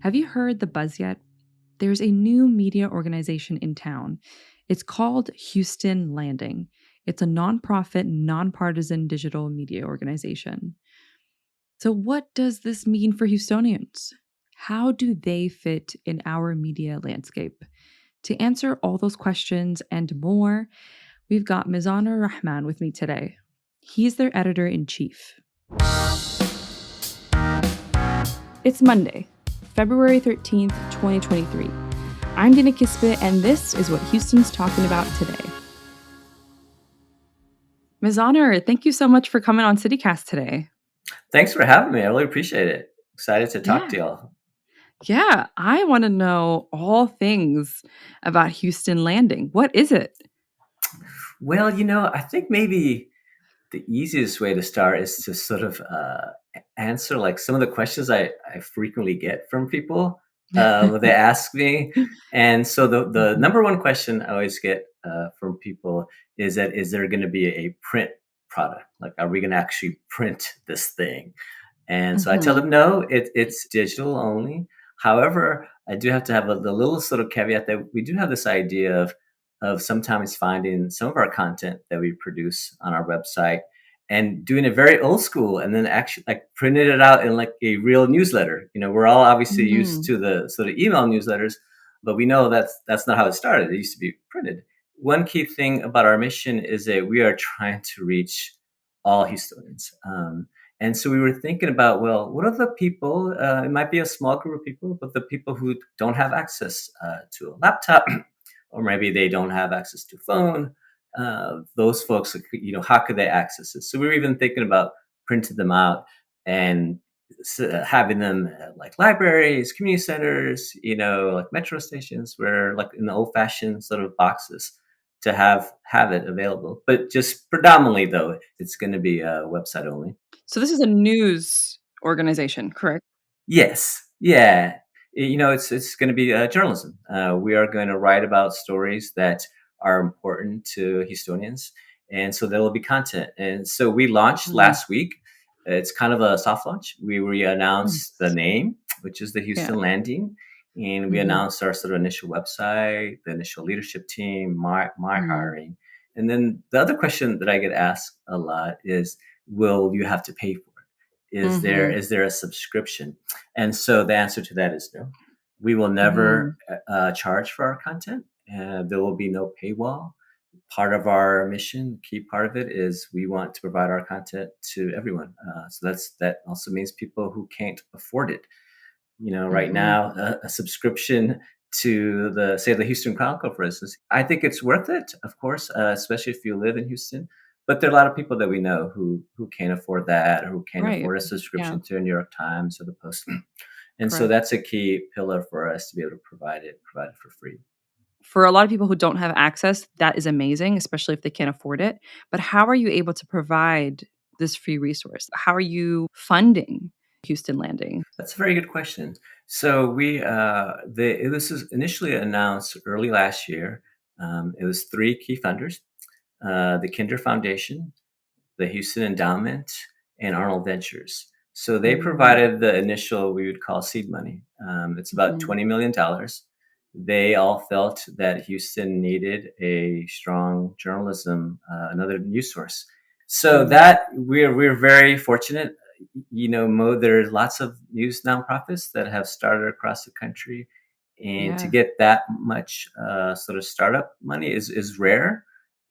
Have you heard the buzz yet? There's a new media organization in town. It's called Houston Landing. It's a nonprofit, nonpartisan digital media organization. So, what does this mean for Houstonians? How do they fit in our media landscape? To answer all those questions and more, we've got Mizanur Rahman with me today. He's their editor in chief. It's Monday, February 13th, 2023. I'm Dina Kesbeh, and this is what Houston's talking about today. Mizanur, thank you so much for coming on CityCast today. Thanks for having me. I really appreciate it. Excited to talk to y'all. Yeah, I want to know all things about Houston Landing. What is it? Well, I think maybe the easiest way to start is to sort of answer like some of the questions I frequently get from people when they ask me. And so the number one question I always get from people is there going to be a print product? Like, are we going to actually print this thing? And so I tell them, no, it's digital only. However, I do have to have the little sort of caveat that we do have this idea of sometimes finding some of our content that we produce on our website and doing it very old school and then actually like printing it out in like a real newsletter. We're all obviously used to the sort of email newsletters, but we know that's not how it started. It used to be printed. One key thing about our mission is that we are trying to reach all Houstonians. And so we were thinking about, well, what are the people, it might be a small group of people, but the people who don't have access to a laptop, or maybe they don't have access to phone, those folks, how could they access it? So we were even thinking about printing them out and having them at like libraries, community centers, like metro stations, where like in the old fashioned sort of boxes to have it available. But just predominantly though, it's going to be website only. So this is a news organization, correct? Yes. Yeah. It's going to be journalism. We are going to write about stories that are important to Houstonians. And so there will be content. And so we launched last week. It's kind of a soft launch. We announced the name, which is the Houston Landing. And we announced our sort of initial website, the initial leadership team, my hiring. And then the other question that I get asked a lot is, will you have to pay for it? Is there a subscription? And so the answer to that is no. We will never charge for our content. There will be no paywall. Part of our mission, key part of it, is we want to provide our content to everyone. So that also means people who can't afford it. Right now, a subscription to the Houston Chronicle, for instance, I think it's worth it, of course, especially if you live in Houston. But there are a lot of people that we know who can't afford that, or who can't afford a subscription to a New York Times or the Post. And so that's a key pillar for us to be able to provide it for free. For a lot of people who don't have access, that is amazing, especially if they can't afford it. But how are you able to provide this free resource? How are you funding Houston Landing? That's a very good question. So this was initially announced early last year. It was three key funders: the Kinder Foundation, the Houston Endowment, and Arnold Ventures. So they provided the initial, we would call seed money. It's about $20 million. They all felt that Houston needed a strong journalism, another news source. So that we're very fortunate. There's lots of news nonprofits that have started across the country, and to get that much sort of startup money is rare.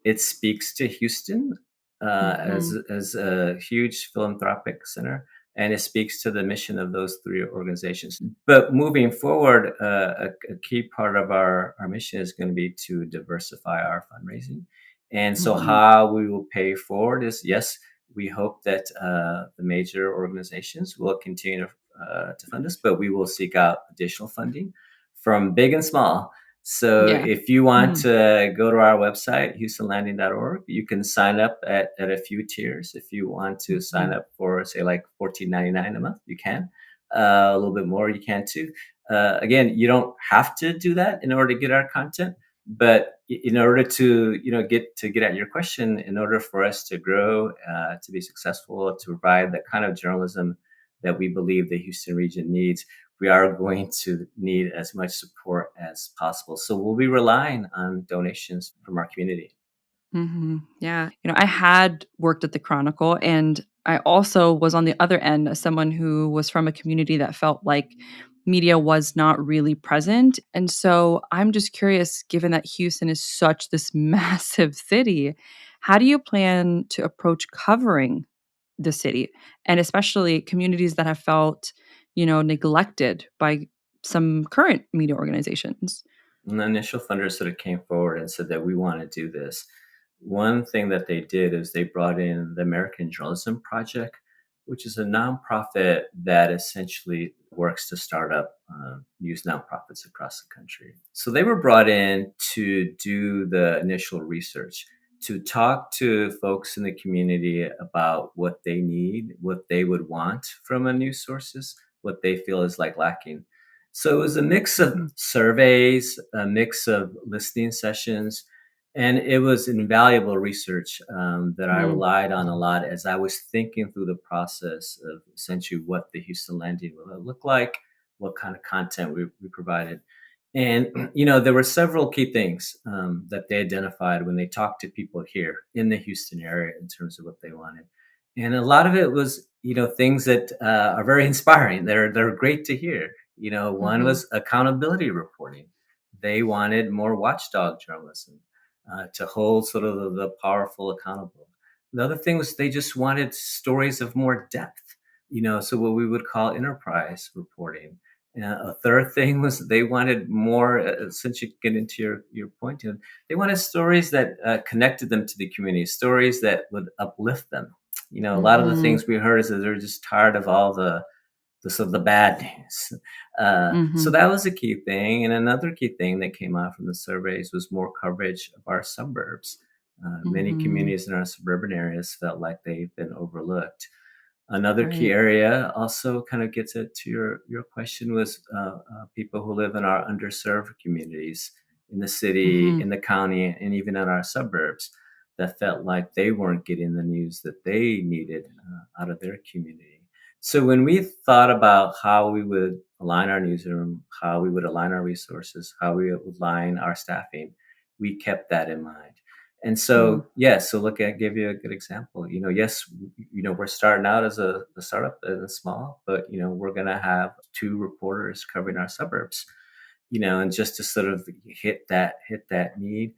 It speaks to Houston as a huge philanthropic center, and it speaks to the mission of those three organizations. But moving forward, a key part of our mission is going to be to diversify our fundraising. And so how we will pay forward is, yes, we hope that the major organizations will continue to fund us, but we will seek out additional funding from big and small. So if you want to go to our website, houstonlanding.org, you can sign up at a few tiers. If you want to sign up for, say, like $14.99 a month, you can. A little bit more, you can too. Again, you don't have to do that in order to get our content. But in order to get at your question, in order for us to grow, to be successful, to provide the kind of journalism that we believe the Houston region needs, we are going to need as much support as possible. So we'll be relying on donations from our community. Yeah. I had worked at the Chronicle, and I also was on the other end as someone who was from a community that felt like media was not really present. And so I'm just curious, given that Houston is such this massive city, how do you plan to approach covering the city, and especially communities that have felt, neglected by some current media organizations? And the initial funders sort of came forward and said that we want to do this. One thing that they did is they brought in the American Journalism Project, which is a nonprofit that essentially works to start up news nonprofits across the country. So they were brought in to do the initial research, to talk to folks in the community about what they need, what they would want from a news sources, what they feel is like lacking. So it was a mix of Mhm. surveys, a mix of listening sessions, and it was invaluable research that I Mm, relied on a lot as I was thinking through the process of essentially what the Houston landing would look like, what kind of content we provided. And, there were several key things that they identified when they talked to people here in the Houston area in terms of what they wanted. And a lot of it was, things that are very inspiring. They're great to hear. One mhm, was accountability reporting. They wanted more watchdog journalism to hold sort of the powerful accountable. The other thing was they just wanted stories of more depth, so what we would call enterprise reporting. A third thing was they wanted more, since you get into your point, they wanted stories that connected them to the community, stories that would uplift them. A lot of the mhm, things we heard is that they're just tired of all the sort of the bad news. So mhm, that was a key thing. And another key thing that came out from the surveys was more coverage of our suburbs. Many mhm. communities in our suburban areas felt like they've been overlooked. Another key Right. area also kind of gets it to your question was people who live in our underserved communities in the city, Mhm, in the county, and even in our suburbs that felt like they weren't getting the news that they needed out of their community. So when we thought about how we would align our newsroom, how we would align our resources, how we would align our staffing, we kept that in mind. And mm, so, yes, so look at give you a good example. Yes, we're starting out as a startup and small, but we're gonna have two reporters covering our suburbs, and just to sort of hit that need,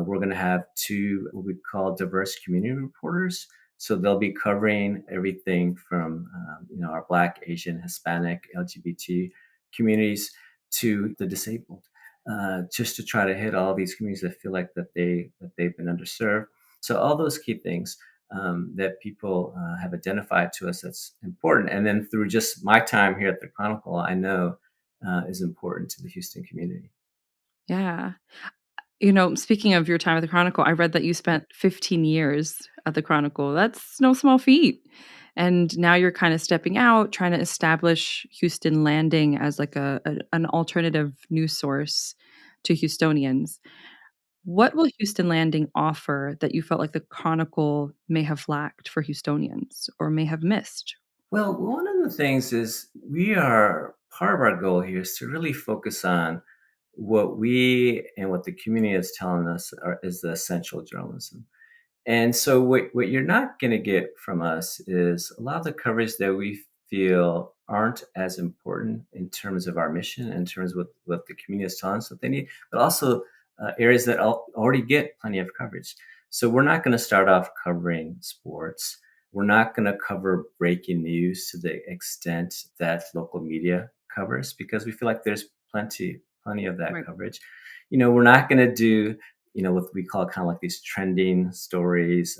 we're going to have two what we call diverse community reporters. So they'll be covering everything from our Black, Asian, Hispanic, LGBT communities to the disabled, just to try to hit all these communities that feel like that they've been underserved. So all those key things that people have identified to us that's important, and then through just my time here at the Chronicle, I know is important to the Houston community. yeah. Speaking of your time at the Chronicle, I read that you spent 15 years at the Chronicle. That's no small feat. And now you're kind of stepping out, trying to establish Houston Landing as like an alternative news source to Houstonians. What will Houston Landing offer that you felt like the Chronicle may have lacked for Houstonians or may have missed? Well, one of the things is we are part of our goal here is to really focus on what we and what the community is telling us is the essential journalism. And so what you're not going to get from us is a lot of the coverage that we feel aren't as important in terms of our mission, in terms of what the community is telling us what they need, but also areas that already get plenty of coverage. So we're not going to start off covering sports. We're not going to cover breaking news to the extent that local media covers because we feel like there's plenty of that Right. coverage. We're not going to do what we call kind of like these trending stories,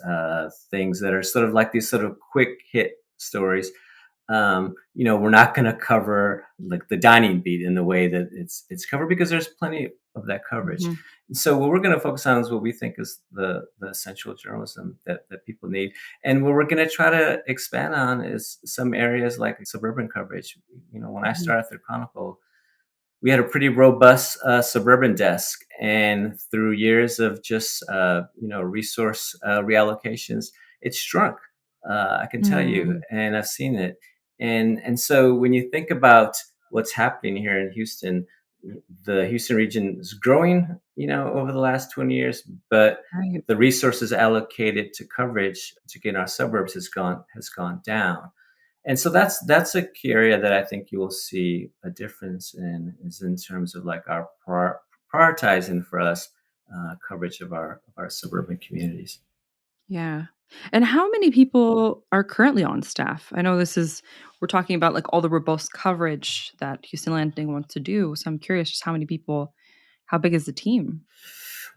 things that are sort of like these sort of quick hit stories. We're not going to cover like the dining beat in the way that it's covered because there's plenty of that coverage. Mhm, So what we're going to focus on is what we think is the essential journalism that people need, and what we're going to try to expand on is some areas like suburban coverage. When I mhm, started the Chronicle, we had a pretty robust suburban desk, and through years of just resource reallocations, it's shrunk. I can tell you, mm, and I've seen it. And so when you think about what's happening here in Houston. The Houston region is growing, over the last 20 years, but Right. the resources allocated to coverage, particularly in our suburbs, has gone down. And so that's a key area that I think you will see a difference in, is in terms of like our prioritizing for us coverage of our suburban communities. Yeah. And how many people are currently on staff? I know we're talking about like all the robust coverage that Houston Landing wants to do. So I'm curious just how big is the team?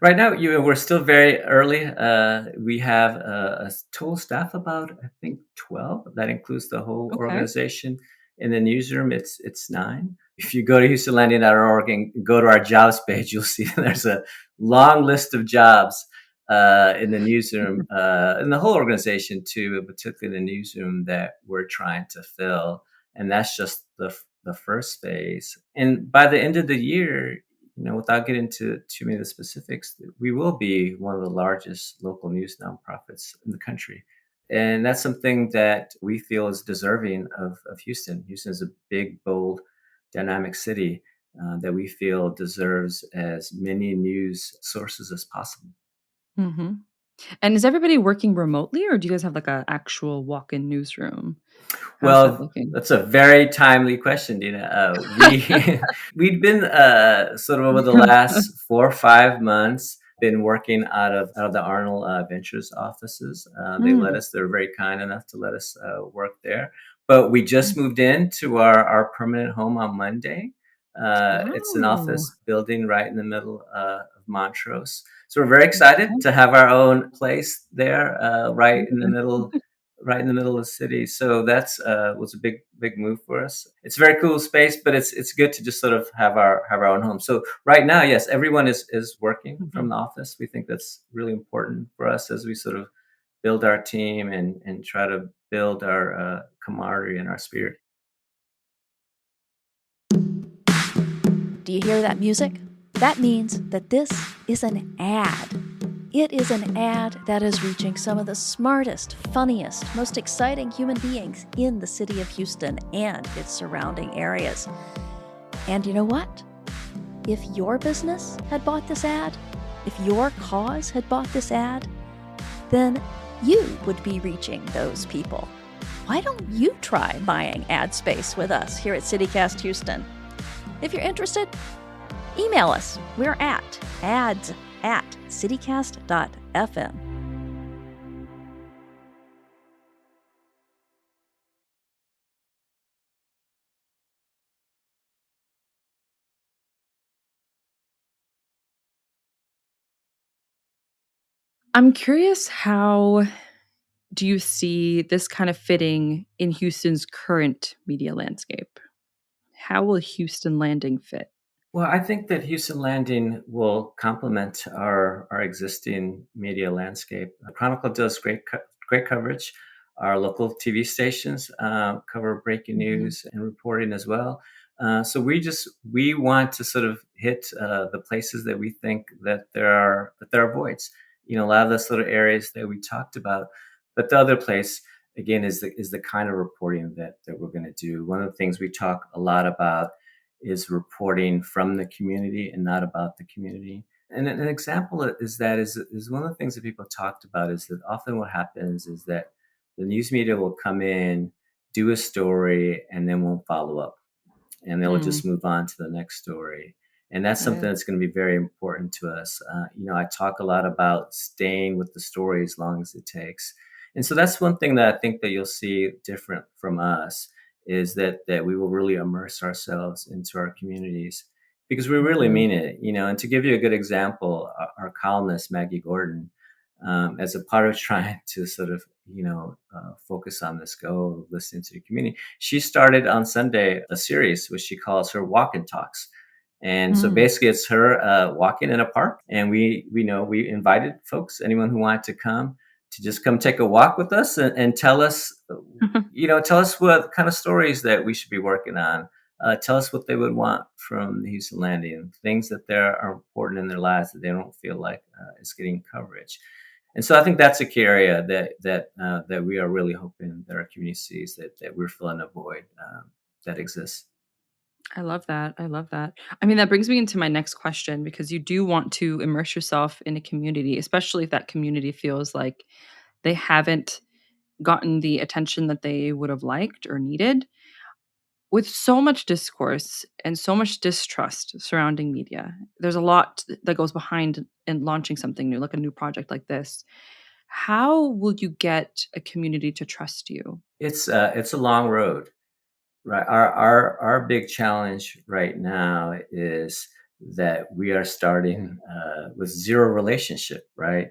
Right now, we're still very early. We have a total staff about, I think, 12. That includes the whole Okay. organization. In the newsroom, it's 9. If you go to HoustonLanding.org and go to our jobs page, you'll see there's a long list of jobs in the newsroom, in the whole organization too, but particularly in the newsroom that we're trying to fill. And that's just the first phase. And by the end of the year, without getting into too many of the specifics, we will be one of the largest local news nonprofits in the country. And that's something that we feel is deserving of Houston. Houston is a big, bold, dynamic city that we feel deserves as many news sources as possible. Hmm. And is everybody working remotely or do you guys have like a actual walk-in newsroom? How's that Well, looking? that's a very timely question, Dina. We we've been sort of over the last 4 or 5 months been working out of the Arnold Ventures offices. They let Mm. us. They're very kind enough to let us work there. But we just moved into our permanent home on Monday. It's an Wow. office building right in the middle of Montrose. So we're very excited Okay. to have our own place there, right in the middle of the city. So that's was a big move for us. It's a very cool space, but it's good to just sort of have our own home. So right now, yes, everyone is working Mhm. from the office. We think that's really important for us as we sort of build our team and try to build our camaraderie and our spirit. Do you hear that music? That means that this is an ad. It is an ad that is reaching some of the smartest, funniest, most exciting human beings in the city of Houston and its surrounding areas. And you know what? If your business had bought this ad, if your cause had bought this ad, then you would be reaching those people. Why don't you try buying ad space with us here at CityCast Houston? If you're interested, email us. We're at ads@citycast.fm. I'm curious, how do you see this kind of fitting in Houston's current media landscape? How will Houston Landing fit? Well, I think that Houston Landing will complement our existing media landscape. Chronicle does great coverage. Our local TV stations cover breaking Mhm. news and reporting as well. So we want to sort of hit the places that we think that there are voids. A lot of the sort of areas that we talked about, but the other place again is the kind of reporting that we're going to do. One of the things we talk a lot about is reporting from the community and not about the community. And an example is one of the things that people talked about is that often what happens is that the news media will come in, do a story, and then won't follow up, and they'll Mm, just move on to the next story. And that's something right. that's going to be very important to us. I talk a lot about staying with the story as long as it takes. And so that's one thing that I think that you'll see different from us, is that we will really immerse ourselves into our communities because we really Mhm. mean it. And to give you a good example, our columnist Maggie Gordon, as a part of trying to sort of focus on this goal of listening to the community, she started on Sunday a series which she calls her walk and talks. And so Mm. basically it's her walking in a park, and we invited folks, anyone who wanted to come, to just come take a walk with us and tell us what kind of stories that we should be working on. Tell us what they would want from the Houston Landing, things that are important in their lives that they don't feel like is getting coverage. And so I think that's a key area that we are really hoping that our community sees, that we're filling a void that exists. I love that. I love that. I mean, that brings me into my next question because you do want to immerse yourself in a community, especially if that community feels like they haven't gotten the attention that they would have liked or needed. With so much discourse and so much distrust surrounding media, there's a lot that goes behind in launching something new, like a new project like this. How will you get a community to trust you? It's a long road. Right. Our big challenge right now is that we are starting with zero relationship, right?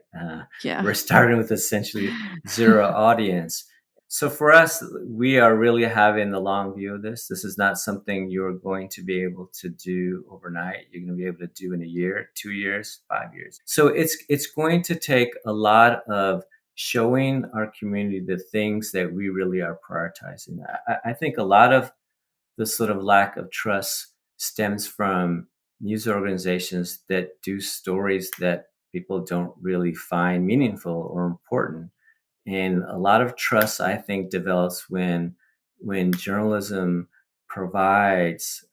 Yeah. We're starting with essentially zero audience. So for us, we are really having the long view of this. This is not something you're going to be able to do overnight. You're going to be able to do in a year, 2 years, 5 years. So it's going to take a lot of showing our community the things that we really are prioritizing. I think a lot of the sort of lack of trust stems from news organizations that do stories that people don't really find meaningful or important. And a lot of trust, I think, develops when journalism provides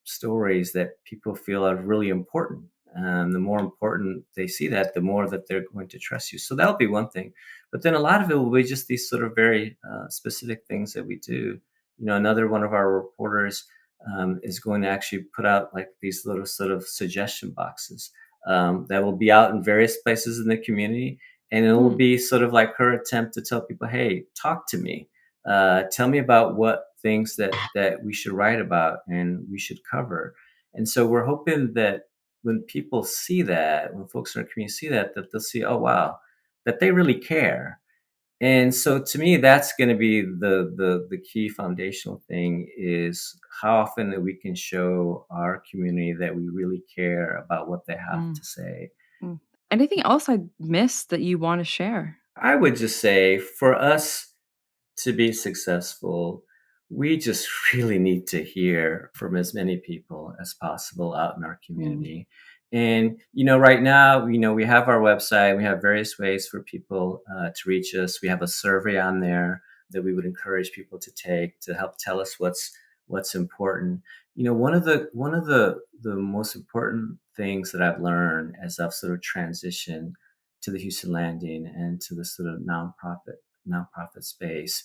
stories that people feel are really important. The more important they see that, the more that they're going to trust you. So that'll be one thing. But then a lot of it will be just these sort of very specific things that we do. Another one of our reporters is going to actually put out like these little sort of suggestion boxes that will be out in various places in the community, and it will Hmm. be sort of like her attempt to tell people, hey, talk to me, tell me about what things that we should write about and we should cover. And so we're hoping that when people see that, when folks in our community see that they'll see, oh wow, that they really care. And so to me, that's going to be the key foundational thing, is how often that we can show our community that we really care about what they have Mm, to say. mm. Anything else I missed that you want to share? I would just say for us to be successful, we just really need to hear from as many people as possible out in our Mm, community. And, right now, we have our website, we have various ways for people to reach us. We have a survey on there that we would encourage people to take to help tell us what's important. One of the most important things that I've learned as I've sort of transitioned to the Houston Landing and to the sort of nonprofit space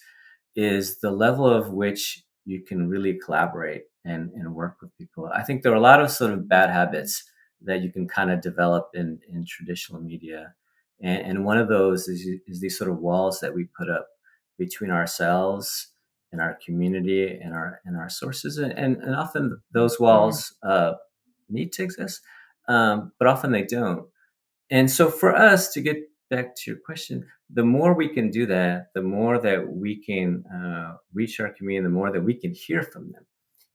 is the level of which you can really collaborate and work with people. I think there are a lot of sort of bad habits that you can kind of develop in traditional media. And one of those is these sort of walls that we put up between ourselves and our community and our sources. And often those mm, walls need to exist, but often they don't. And so for us, to get back to your question, the more we can do that, the more that we can reach our community, the more that we can hear from them.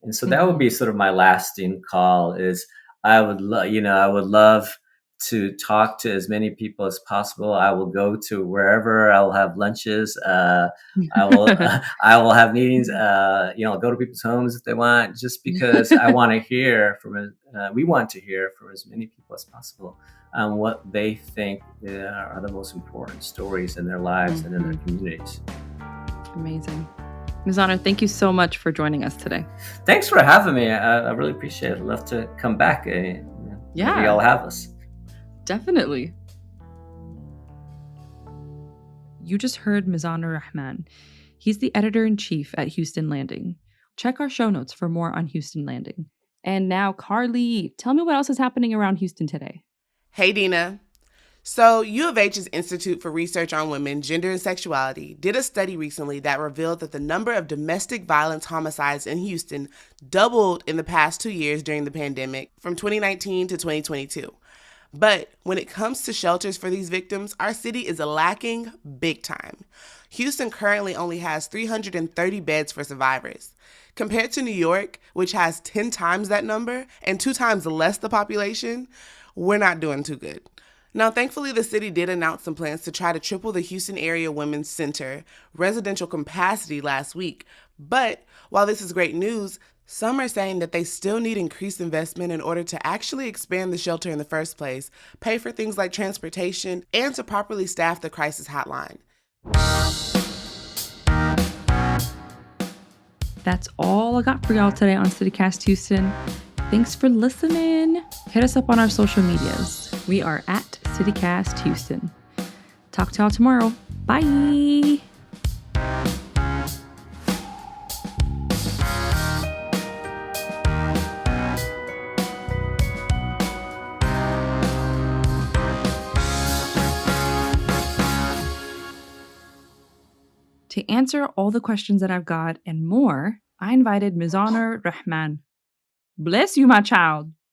And so that would mhm. be sort of my lasting call, is I would love to talk to as many people as possible. I will go to wherever. I'll have lunches. I will I will have meetings. I'll go to people's homes if they want, just because I want to hear from. We want to hear from as many people as possible on what they think are the most important stories in their lives and in their Mhm. communities. Amazing. Mizanur, thank you so much for joining us today. Thanks for having me. I really appreciate it. I'd love to come back. Whenever Yeah, y'all have us. definitely. You just heard Mizanur Rahman. He's the editor in chief at Houston Landing. Check our show notes for more on Houston Landing. And now, Carly, tell me what else is happening around Houston today. Hey, Dina. So, U of H's Institute for Research on Women, Gender, and Sexuality did a study recently that revealed that the number of domestic violence homicides in Houston doubled in the past 2 years during the pandemic, from 2019 to 2022. But when it comes to shelters for these victims, our city is lacking big time. Houston currently only has 330 beds for survivors. Compared to New York, which has 10 times that number and 2 times less the population, we're not doing too good. Now, thankfully, the city did announce some plans to try to triple the Houston Area Women's Center residential capacity last week. But while this is great news, some are saying that they still need increased investment in order to actually expand the shelter in the first place, pay for things like transportation, and to properly staff the crisis hotline. That's all I got for y'all today on CityCast Houston. Thanks for listening. Hit us up on our social medias. We are at CityCast Houston. Talk to y'all tomorrow. Bye. To answer all the questions that I've got and more, I invited Mizanur Rahman. Bless you, my child.